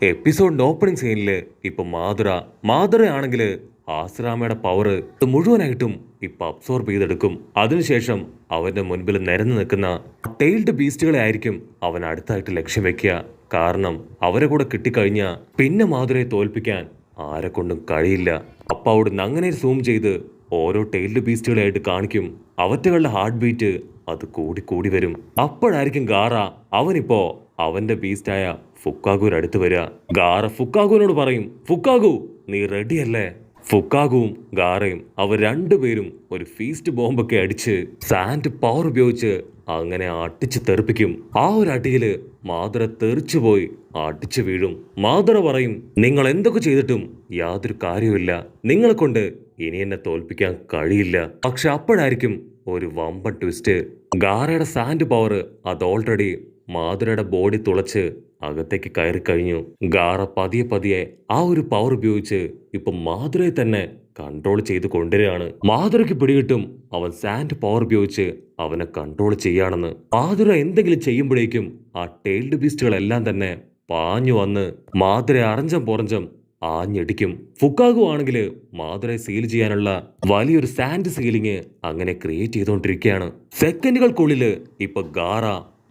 എപ്പിസോഡിന്റെ opening സീനില് ഇപ്പൊ മാധുരയാണെങ്കിൽ ആശ്രാമയുടെ power മുഴുവനായിട്ടും ഇപ്പൊ അബ്സോർബ് ചെയ്തെടുക്കും. അതിനുശേഷം അവന്റെ മുൻപിൽ നിരന്നു നിൽക്കുന്ന ടെയിൽഡ് ബീസ്റ്റുകളെ ആയിരിക്കും അവൻ അടുത്തായിട്ട് ലക്ഷ്യം വെക്കുക. കാരണം അവരെ കൂടെ കിട്ടിക്കഴിഞ്ഞ പിന്നെ മാധുരയെ തോൽപ്പിക്കാൻ ആരെ കൊണ്ടും കഴിയില്ല. അപ്പൊ അവിടുന്ന് അങ്ങനെ സൂം ചെയ്ത് ഓരോ ടെയിൽഡ് ബീസ്റ്റുകളായിട്ട് കാണിക്കും. അവറ്റകളുടെ ഹാർട്ട് ബീറ്റ് അത് കൂടി കൂടി വരും. അപ്പോഴായിരിക്കും ഗാറ അവനിപ്പോ അവന്റെ ബീസ്റ്റായ ഫുക്കാഗുവിന് അടുത്ത് വരിക. ഗാറ ഫുക്കാഗുവിനോട് പറയും, ഫുക്കാഗു നീ റെഡിയല്ലേ? ഫുക്കാഗുവും ഗാറയും അവർ രണ്ടുപേരും ഒരു ഫീസ്റ്റ് ബോംബൊക്കെ അടിച്ച് സാൻഡ് പവർ ഉപയോഗിച്ച് അങ്ങനെ അടിച്ച് തെറിപ്പിക്കും. ആ ഒരു അടിയില് മാധുര തെറിച്ചുപോയി അടിച്ചു വീഴും. മാധുര പറയും, നിങ്ങൾ എന്തൊക്കെ ചെയ്തിട്ടും യാതൊരു കാര്യവുമില്ല, നിങ്ങളെ കൊണ്ട് ഇനി എന്നെ തോൽപ്പിക്കാൻ കഴിയില്ല. പക്ഷെ അപ്പോഴായിരിക്കും ഒരു വമ്പൻ ട്വിസ്റ്റ്. ഗാറയുടെ സാൻഡ് പവർ അത് ഓൾറെഡി മാധുരയുടെ ബോഡി തുളച്ച് അകത്തേക്ക് കയറി കഴിഞ്ഞു. ഗാറ പതിയെ പതിയെ ആ ഒരു പവർ ഉപയോഗിച്ച് ഇപ്പൊ മാധുരയെ തന്നെ കൺട്രോൾ ചെയ്ത് കൊണ്ടുവരികയാണ്. മാധുരയ്ക്ക് പിടികിട്ടും അവൻ സാൻഡ് പവർ ഉപയോഗിച്ച് അവനെ കൺട്രോൾ ചെയ്യാണെന്ന്. മാധുര എന്തെങ്കിലും ചെയ്യുമ്പോഴേക്കും ആ ടെയിൽഡ് ബീസ്റ്റുകളെല്ലാം തന്നെ പാഞ്ഞു വന്ന് മാധുര അറഞ്ചം പുറഞ്ചം ആഞ്ഞടിക്കും. ഫുക്കാഗു ആണെങ്കിൽ മാധുരയെ സീൽ ചെയ്യാനുള്ള വലിയൊരു സാൻഡ് സീലിംഗ് അങ്ങനെ ക്രിയേറ്റ് ചെയ്തുകൊണ്ടിരിക്കുകയാണ്. സെക്കൻഡുകൾക്കുള്ളില് ഇപ്പൊ ഗാറ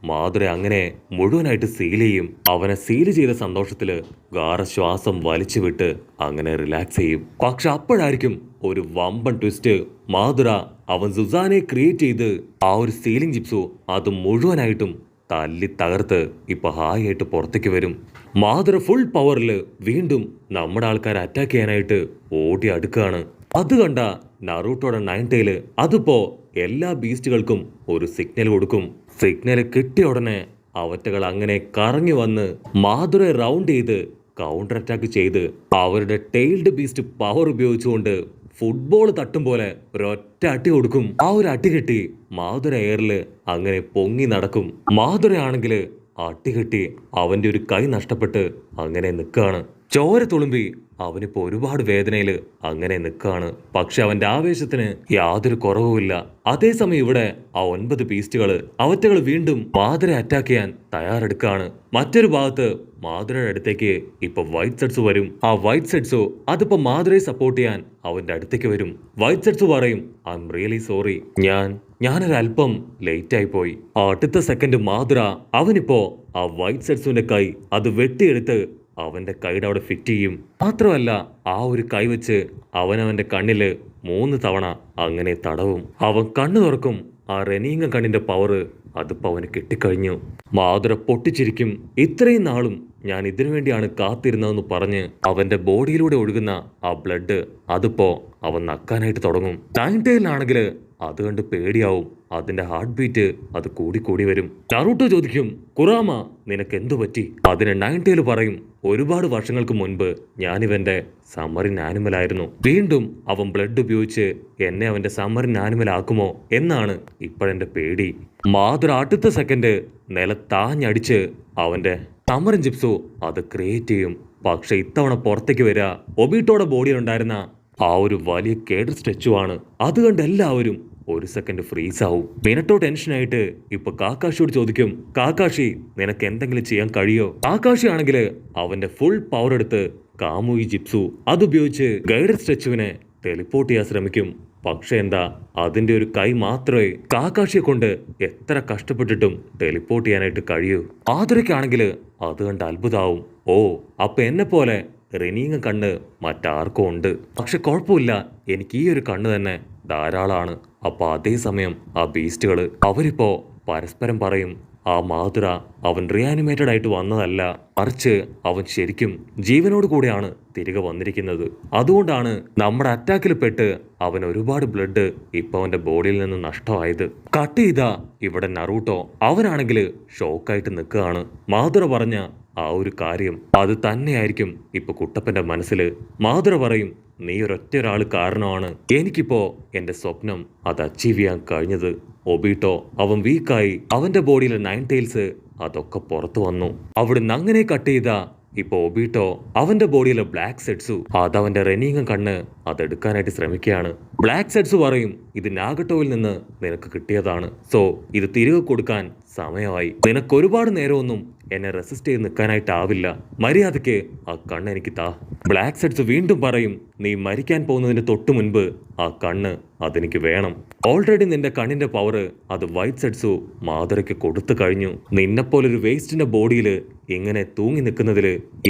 മാധുര അങ്ങനെ മുഴുവനായിട്ട് സീൽ ചെയ്യും. അവനെ സീൽ ചെയ്ത സന്തോഷത്തില് ഗാറ ശ്വാസം വലിച്ചു വിട്ട് അങ്ങനെ റിലാക്സ് ചെയ്യും. പക്ഷെ അപ്പോഴായിരിക്കും ഒരു വമ്പൻ ട്വിസ്റ്റ്. മാധുര അവൻ സുസാനെ ക്രിയേറ്റ് ചെയ്ത് ആ ഒരു സീലിംഗ് ജിപ്സു അത് മുഴുവനായിട്ടും തല്ലി തകർത്ത് ഇപ്പൊ ഹായ് ആയിട്ട് പുറത്തേക്ക് വരും. മാധുര ഫുൾ പവറില് വീണ്ടും നമ്മുടെ ആൾക്കാരെ അറ്റാക്ക് ചെയ്യാനായിട്ട് ഓടി അടുക്കുകയാണ്. അത് കണ്ട നറൂട്ടോയുടെ നയൻ ടൈല് അതിപ്പോ എല്ലാ ബീസ്റ്റുകൾക്കും ഒരു സിഗ്നൽ കൊടുക്കും. സിഗ്നൽ കിട്ടിയ ഉടനെ അവറ്റകൾ അങ്ങനെ കറങ്ങി വന്ന് മാധുരയെ റൗണ്ട് ചെയ്ത് കൗണ്ടർ അറ്റാക്ക് ചെയ്ത് അവരുടെ ടെയിൽഡ് ബീസ്റ്റ് പവർ ഉപയോഗിച്ചുകൊണ്ട് ഫുട്ബോൾ തട്ടും പോലെ ഒരൊറ്റ അടി കൊടുക്കും. ആ ഒരു അടി കെട്ടി മാധുര എയറില് അങ്ങനെ പൊങ്ങി നടക്കും. മാധുരയാണെങ്കില് അടി കെട്ടി അവന്റെ ഒരു കൈ നഷ്ടപ്പെട്ട് അങ്ങനെ നിൽക്കുകയാണ്. ചോര തുളുമ്പി അവനിപ്പോ ഒരുപാട് വേദനയില് അങ്ങനെ നിൽക്കുകയാണ്. പക്ഷെ അവന്റെ ആവേശത്തിന് യാതൊരു കുറവുമില്ല. അതേസമയം ഇവിടെ ആ 9 ബീസ്റ്റുകള് അവറ്റകൾ വീണ്ടും മാധുര അറ്റാക്ക് ചെയ്യാൻ തയ്യാറെടുക്കുകയാണ്. മറ്റൊരു ഭാഗത്ത് മാധുരയുടെ അടുത്തേക്ക് ഇപ്പൊ വൈറ്റ് സെറ്റ്സ് വരും. ആ വൈറ്റ് സെറ്റ്സോ അതിപ്പോ മാധുരയെ സപ്പോർട്ട് ചെയ്യാൻ അവന്റെ അടുത്തേക്ക് വരും. വൈറ്റ് സെറ്റ്സ് പറയും, ഐ എം റിയലി സോറി, ഞാനൊരല്പം ലേറ്റ് ആയി പോയി. ആ അടുത്ത സെക്കൻഡ് മാധുര അവനിപ്പോ ആ വൈറ്റ് സെറ്റ്സിന്റെ കൈ അത് വെട്ടിയെടുത്ത് അവന്റെ കൈയുടെ അവിടെ ഫിറ്റ് ചെയ്യും. മാത്രമല്ല ആ ഒരു കൈ വെച്ച് അവനവന്റെ കണ്ണില് 3 തവണ അങ്ങനെ തടവും. അവൻ കണ്ണു തുറക്കും. ആ റെനീങ്ങ കണ്ണിന്റെ പവർ അതിപ്പോ അവന് കിട്ടിക്കഴിഞ്ഞു. മാധുര പൊട്ടിച്ചിരിക്കും. ഇത്രയും നാളും ഞാൻ ഇതിനു വേണ്ടിയാണ് കാത്തിരുന്നതെന്ന് പറഞ്ഞ് അവന്റെ ബോഡിയിലൂടെ ഒഴുകുന്ന ആ ബ്ലഡ് അതിപ്പോ അവൻ നക്കാനായിട്ട് തുടങ്ങും. നയൻ ടൈലിനാണെങ്കിൽ അത് കണ്ട് പേടിയാവും. അതിന്റെ ഹാർട്ട് ബീറ്റ് അത് കൂടി കൂടി വരും. നറൂട്ടോ ചോദിക്കും, കുറാമ നിനക്ക് എന്തു പറ്റി? അതിന് നയൻ ടൈൽ പറയും, ഒരുപാട് വർഷങ്ങൾക്ക് മുൻപ് ഞാനിവന്റെ സമ്മറിൻ ആനിമൽ ആയിരുന്നു. വീണ്ടും അവൻ ബ്ലഡ് ഉപയോഗിച്ച് എന്നെ അവന്റെ സമ്മറിൻ ആനിമൽ ആക്കുമോ എന്നാണ് ഇപ്പോഴെന്റെ പേടി. മാധുര അടുത്ത സെക്കൻഡ് നിലത്താഞ്ഞടിച്ച് അവന്റെ സമ്മറിൻ ജിപ്സു അത് ക്രിയേറ്റ് ചെയ്യും. പക്ഷെ ഇത്തവണ പുറത്തേക്ക് വരിക ഒബീട്ടോയുടെ ബോഡിയിലുണ്ടായിരുന്ന ആ ഒരു വലിയ കേഡർ സ്റ്റാച്ചു ആണ്. അത് കണ്ട് എല്ലാവരും ഒരു സെക്കൻഡ് ഫ്രീസ് ആവും. മിനട്ടോ ടെൻഷനായിട്ട് ഇപ്പൊ കാക്കാഷിയോട് ചോദിക്കും, കാക്കാഷി നിനക്ക് എന്തെങ്കിലും ചെയ്യാൻ കഴിയോ? കാക്കാഷി ആണെങ്കിൽ അവന്റെ ഫുൾ പവർ എടുത്ത് കാമുയി ജിപ്സു അതുപയോഗിച്ച് ഗൈഡർ സ്റ്റാച്ചുവിനെ ടെലിപ്പോർട്ട് ചെയ്യാൻ ശ്രമിക്കും. പക്ഷെ എന്താ, അതിന്റെ ഒരു കൈ മാത്രമേ കാക്കാഷിയെ കൊണ്ട് എത്ര കഷ്ടപ്പെട്ടിട്ടും ടെലിപ്പോർട്ട് ചെയ്യാനായിട്ട് കഴിയൂ. ആതുരയ്ക്കാണെങ്കിൽ അത് കണ്ട് അത്ഭുതമാവും. ഓ, അപ്പൊ എന്നെ പോലെ റെനീങ്ങ കണ്ണ് മറ്റാർക്കും ഉണ്ട്. പക്ഷെ കുഴപ്പമില്ല, എനിക്ക് ഈ ഒരു കണ്ണ് തന്നെ ധാരാളമാണ്. അപ്പൊ അതേസമയം ആ ബീസ്റ്റുകള് അവരിപ്പോ പരസ്പരം പറയും, ആ മാധുര അവൻ റിയാനിമേറ്റഡ് ആയിട്ട് വന്നതല്ല, മറിച്ച് അവൻ ശരിക്കും ജീവനോട് കൂടെയാണ് തിരികെ വന്നിരിക്കുന്നത്. അതുകൊണ്ടാണ് നമ്മുടെ അറ്റാക്കിൽ പെട്ട് അവൻ ഒരുപാട് ബ്ലഡ് ഇപ്പൊ അവന്റെ ബോഡിയിൽ നിന്ന് നഷ്ടമായത്. കട്ട് ചെയ്താ ഇവിടെ നറൂട്ടോ അവനാണെങ്കിൽ ഷോക്കായിട്ട് നിൽക്കുകയാണ്. മാധുര പറഞ്ഞ ആ ഒരു കാര്യം അത് തന്നെയായിരിക്കും ഇപ്പൊ കുട്ടപ്പന്റെ മനസ്സില്. മാധുര പറയും, നീ ഒരൊറ്റ ഒരാൾ കാരണമാണ് എനിക്കിപ്പോ എന്റെ സ്വപ്നം അത് അച്ചീവ് ചെയ്യാൻ കഴിഞ്ഞത്. ഒബീട്ടോ അവൻ വീക്കായി അവന്റെ ബോഡിയിലെ 9 ടൈൽസ് അതൊക്കെ പുറത്തു വന്നു. അവിടുന്ന് അങ്ങനെ കട്ട് ചെയ്ത ഇപ്പൊ ഒബീട്ടോ അവന്റെ ബോഡിയിലെ ബ്ലാക്ക് സെറ്റ്സു അതവന്റെ റെനീങ്ങ കണ്ണ് അതെടുക്കാനായിട്ട് ശ്രമിക്കുകയാണ്. ബ്ലാക്ക് സെറ്റ്സ് പറയും, ഇത് നാഗട്ടോയിൽ നിന്ന് നിനക്ക് കിട്ടിയതാണ്, സോ ഇത് തിരികെ കൊടുക്കാൻ സമയമായി. നിനക്ക് ഒരുപാട് നേരമൊന്നും എന്നെ റെസിസ്റ്റ് ചെയ്ത് നിൽക്കാനായിട്ടാവില്ല. മര്യാദയ്ക്ക് ആ കണ്ണ് എനിക്ക് താ. ബ്ലാക്ക് സെഡ്സ് വീണ്ടും പറയും, നീ മരിക്കാൻ പോകുന്നതിന് തൊട്ടു മുൻപ് ആ കണ്ണ് അതെനിക്ക് വേണം. ഓൾറെഡി നിന്റെ കണ്ണിന്റെ പവർ അത് വൈറ്റ് സെഡ്സു മാധുരയ്ക്ക് കൊടുത്തു കഴിഞ്ഞു. നിന്നെപ്പോലൊരു വേസ്റ്റിന്റെ ബോഡിയിൽ ഇങ്ങനെ തൂങ്ങി നിൽക്കുന്നതിൽ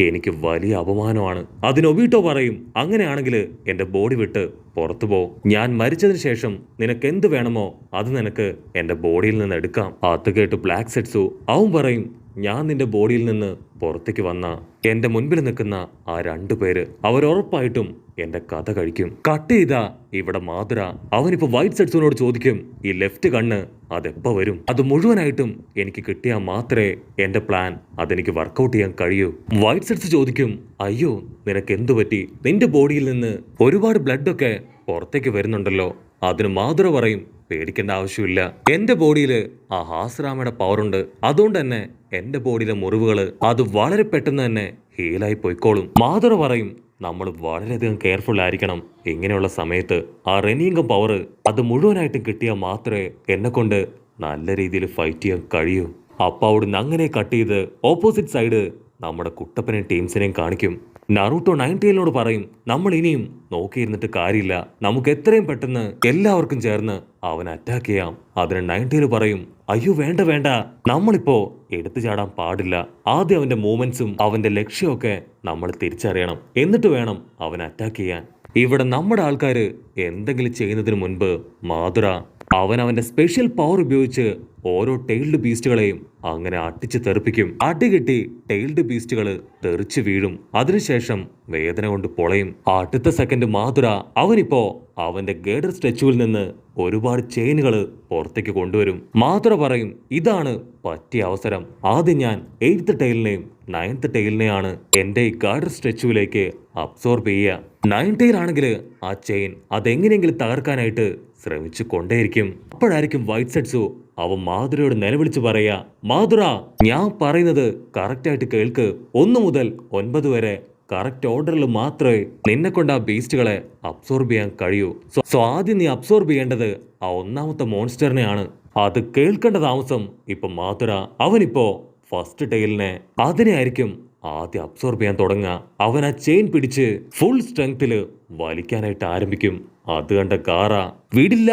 എനിക്ക് വലിയ അപമാനമാണ്. അതിന് ഒബീട്ടോ പറയും, അങ്ങനെയാണെങ്കിൽ എന്റെ ബോഡി വിട്ട് പുറത്തു പോ. ഞാൻ മരിച്ചതിന് ശേഷം നിനക്ക് എന്ത് വേണമോ അത് നിനക്ക് എന്റെ ബോഡിയിൽ നിന്ന് എടുക്കാം. അത് കേട്ട് ബ്ലാക്ക് സെഡ്സു അവൻ പറയും, ഞാൻ നിന്റെ ബോഡിയിൽ നിന്ന് പുറത്തേക്ക് വന്ന എന്റെ മുൻപിൽ നിൽക്കുന്ന ആ 2 പേര് അവരുറപ്പായിട്ടും എന്റെ കഥ കഴിക്കും. കട്ട് ചെയ്താ ഇവിടെ മാധുര അവനിപ്പോ വൈറ്റ് സെഡ്സിനോട് ചോദിക്കും, ഈ ലെഫ്റ്റ് കണ്ണ് അതെപ്പോ വരും? അത് മുഴുവനായിട്ടും എനിക്ക് കിട്ടിയാൽ മാത്രമേ എന്റെ പ്ലാൻ അതെനിക്ക് വർക്കൗട്ട് ചെയ്യാൻ കഴിയൂ. വൈറ്റ് സെഡ്സ് ചോദിക്കും, അയ്യോ നിനക്ക് എന്തു പറ്റി? നിന്റെ ബോഡിയിൽ നിന്ന് ഒരുപാട് ബ്ലഡ് ഒക്കെ പുറത്തേക്ക് വരുന്നുണ്ടല്ലോ. അതിന് മാധുര പറയും, പേടിക്കേണ്ട ആവശ്യമില്ല. എന്റെ ബോഡിയിൽ ആ ഹാസ്രാമയുടെ പവറുണ്ട്. അതുകൊണ്ട് തന്നെ എന്റെ ബോഡിയിലെ മുറിവുകൾ അത് വളരെ പെട്ടെന്ന് തന്നെ ഹീലായി പോയിക്കോളും. മാധുര പറയും, നമ്മൾ വളരെയധികം കെയർഫുൾ ആയിരിക്കണം. ഇങ്ങനെയുള്ള സമയത്ത് ആ റെനിയിങ്കം പവർ അത് മുഴുവനായിട്ടും കിട്ടിയാൽ മാത്രമേ എന്നെ കൊണ്ട് നല്ല രീതിയിൽ ഫൈറ്റ് ചെയ്യാൻ കഴിയൂ. അപ്പൊ അവിടുന്ന് അങ്ങനെ കട്ട് ചെയ്ത് ഓപ്പോസിറ്റ് സൈഡ് നമ്മുടെ കുട്ടപ്പനെയും ടീംസിനെയും കാണിക്കും. നറൂട്ടോ 9 പറയും, നമ്മൾ ഇനിയും നോക്കിയിരുന്നിട്ട് കാര്യമില്ല, നമുക്ക് എത്രയും പെട്ടെന്ന് എല്ലാവർക്കും ചേർന്ന് അവൻ അറ്റാക്ക് ചെയ്യാം. അതിന് 9 പറയും, അയ്യോ വേണ്ട വേണ്ട, നമ്മളിപ്പോ എടുത്തു ചാടാൻ പാടില്ല. ആദ്യം അവന്റെ മൂവ്മെന്റ്സും അവന്റെ ലക്ഷ്യമൊക്കെ നമ്മൾ തിരിച്ചറിയണം, എന്നിട്ട് വേണം അവൻ അറ്റാക്ക് ചെയ്യാൻ. ഇവിടെ നമ്മുടെ ആൾക്കാര് എന്തെങ്കിലും ചെയ്യുന്നതിന് മുൻപ് മാധുര അവന്റെ സ്പെഷ്യൽ പവർ ഉപയോഗിച്ച് ഓരോ ടെയിൽഡ് ബീസ്റ്റുകളെയും അങ്ങനെ അട്ടിച്ച് തെറിപ്പിക്കും. അടി കിട്ടി ടെയിൽഡ് ബീസ്റ്റുകൾ തെറിച്ചു വീഴും. അതിനുശേഷം വേദന കൊണ്ട് പൊളയും. അടുത്ത സെക്കൻഡ് മാധുര അവനിപ്പോ അവന്റെ ഗേഡർ സ്റ്റാച്ചുവിൽ നിന്ന് ഒരുപാട് ചെയിനുകൾ പുറത്തേക്ക് കൊണ്ടുവരും. മാധുര പറയും, ഇതാണ് പറ്റിയ അവസരം. ആദ്യം ഞാൻ 8th ടെയിലിനെയും 9th ടെയിലിനെയാണ് എന്റെ ഈ ഗാർഡർ സ്റ്റാച്ചുവിലേക്ക് അബ്സോർബ് ചെയ്യുക. 9 ടെയിൽ ആണെങ്കിൽ ആ ചെയിൻ അതെങ്ങനെയെങ്കിലും തകർക്കാനായിട്ട് ശ്രമിച്ചു കൊണ്ടേയിരിക്കും. അപ്പോഴായിരിക്കും വൈറ്റ് സെഡ്സു അവൻ മാധുരയോട് നിലവിളിച്ച് പറയാ, മാധുര ഞാൻ പറയുന്നത് കറക്റ്റായിട്ട് കേൾക്ക്. 1 മുതൽ 9 വരെ കറക്റ്റ് ഓർഡറിൽ മാത്രമേ നിന്നെ കൊണ്ട് ആ ബീസ്റ്റുകളെ അബ്സോർബ് ചെയ്യാൻ കഴിയൂ. സോ ആദ്യം നീ അബ്സോർബ് ചെയ്യേണ്ടത് ആ 1ാമത്തെ മോൺസ്റ്ററിനെയാണ്. അത് കേൾക്കേണ്ട താമസം ഇപ്പൊ മാധുര അവനിപ്പോ ഫസ്റ്റ് ടെയിലിനെ അതിനെ ആയിരിക്കും ആദ്യം അബ്സോർബ് ചെയ്യാൻ തുടങ്ങുക. അവൻ ആ ചെയിൻ പിടിച്ച് ഫുൾ സ്ട്രെങ്തില് വലിക്കാനായിട്ട് ആരംഭിക്കും. അത് കണ്ട ഗാറ, വിടില്ല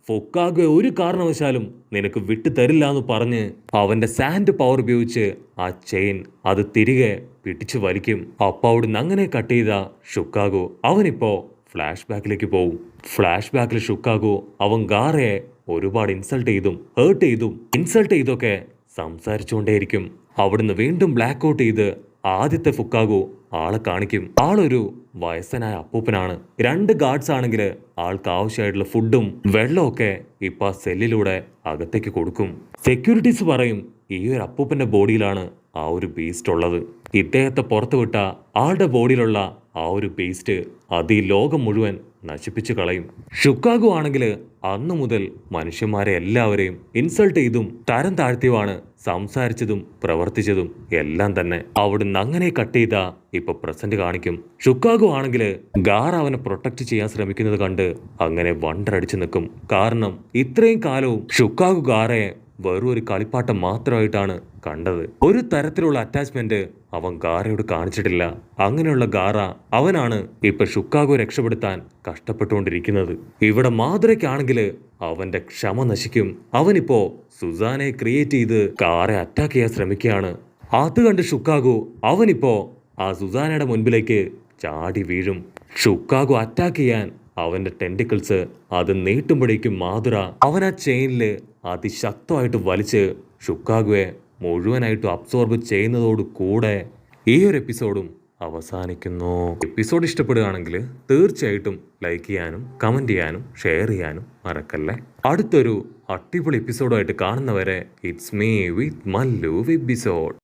ഫുക്കാഗെ, ഒരു കാരണവശാലും നിനക്ക് വിട്ടു തരില്ല എന്ന് പറഞ്ഞ് അവന്റെ സാൻഡ് പവർ ഉപയോഗിച്ച് ആ ചെയിൻ അത് തിരികെ പിടിച്ചു വലിക്കും. അപ്പൊ അവിടുന്ന് അങ്ങനെ കട്ട് ചെയ്ത ഷുക്കാഗോ അവനിപ്പോ ഫ്ലാഷ് ബാക്കിലേക്ക് പോവും. ഫ്ലാഷ് ബാക്കിൽ ഷുക്കാഗോ അവൻ ഗാറയെ ഒരുപാട് ഇൻസൾട്ട് ചെയ്തൊക്കെ സംസാരിച്ചുകൊണ്ടേയിരിക്കും. അവിടുന്ന് വീണ്ടും ബ്ലാക്ക് ഔട്ട് ചെയ്ത് ആദ്യത്തെ ഫുക്കാഗോ ആളെ കാണിക്കും. ആളൊരു വയസ്സനായ അപ്പൂപ്പനാണ്. 2 ഗാർഡ്സ് ആണെങ്കിൽ ആൾക്ക് ആവശ്യമായിട്ടുള്ള ഫുഡും വെള്ളമൊക്കെ ഇപ്പൊ ആ സെല്ലിലൂടെ അകത്തേക്ക് കൊടുക്കും. സെക്യൂരിറ്റീസ് പറയും, ഈ ഒരു അപ്പൂപ്പന്റെ ബോഡിയിലാണ് ആ ഒരു ബീസ്റ്റ് ഉള്ളത്. ഇദ്ദേഹത്തെ പുറത്തുവിട്ട ആളുടെ ബോഡിയിലുള്ള ആ ഒരു ബീസ്റ്റ് അത് ഈ ലോകം മുഴുവൻ നശിപ്പിച്ചു കളയും. ഷുക്കാഗോ ആണെങ്കിൽ അന്നു മുതൽ മനുഷ്യന്മാരെ എല്ലാവരെയും ഇൻസൾട്ട് ചെയ്തും തരം താഴ്ത്തിയുമാണ് സംസാരിച്ചതും പ്രവർത്തിച്ചതും എല്ലാം തന്നെ. അവിടുന്ന് അങ്ങനെ കട്ട് ചെയ്ത ഇപ്പൊ പ്രസന്റ് കാണിക്കും. ഷുക്കാഗോ ആണെങ്കിൽ ഗാറ അവനെ പ്രൊട്ടക്ട് ചെയ്യാൻ ശ്രമിക്കുന്നത് കണ്ട് അങ്ങനെ വണ്ടറടിച്ചു നിൽക്കും. കാരണം ഇത്രയും കാലവും ഷുക്കാഗോ ഗാറയെ വെറും ഒരു കളിപ്പാട്ടം മാത്രമായിട്ടാണ് കണ്ടത്. ഒരു തരത്തിലുള്ള അറ്റാച്ച്മെന്റ് അവൻ ഗാറയോട് കാണിച്ചിട്ടില്ല. അങ്ങനെയുള്ള ഗാറ അവനാണ് ഇപ്പൊ ഷുക്കാഗോ രക്ഷപ്പെടുത്താൻ കഷ്ടപ്പെട്ടുകൊണ്ടിരിക്കുന്നത്. ഇവിടെ മാധുരയ്ക്കാണെങ്കിൽ അവന്റെ ക്ഷമ നശിക്കും. അവനിപ്പോ സുസാനെ ക്രിയേറ്റ് ചെയ്ത് ഗാറെ അറ്റാക്ക് ചെയ്യാൻ ശ്രമിക്കുകയാണ്. അത് കണ്ട് ഷുക്കാഗോ അവനിപ്പോ ആ സുസാനയുടെ മുൻപിലേക്ക് ചാടി വീഴും. ഷുക്കാഗോ അറ്റാക്ക് ചെയ്യാൻ അവന്റെ ടെന്റിക്കിൾസ് അത് നീട്ടുമ്പോഴേക്കും മാധുര അവൻ ആ ചെയിനില് അതിശക്തമായിട്ട് വലിച്ച് ഷുക്കാഗോയെ മുഴുവനായിട്ടും അബ്സോർബ് ചെയ്യുന്നതോട് കൂടെ ഈ ഒരു എപ്പിസോഡും അവസാനിക്കുന്നു. എപ്പിസോഡ് ഇഷ്ടപ്പെടുകയാണെങ്കിൽ തീർച്ചയായിട്ടും ലൈക്ക് ചെയ്യാനും കമന്റ് ചെയ്യാനും ഷെയർ ചെയ്യാനും മറക്കല്ലേ. അടുത്തൊരു അടിപൊളി എപ്പിസോഡായിട്ട് കാണുന്നവരെ it's me with Mallu episode.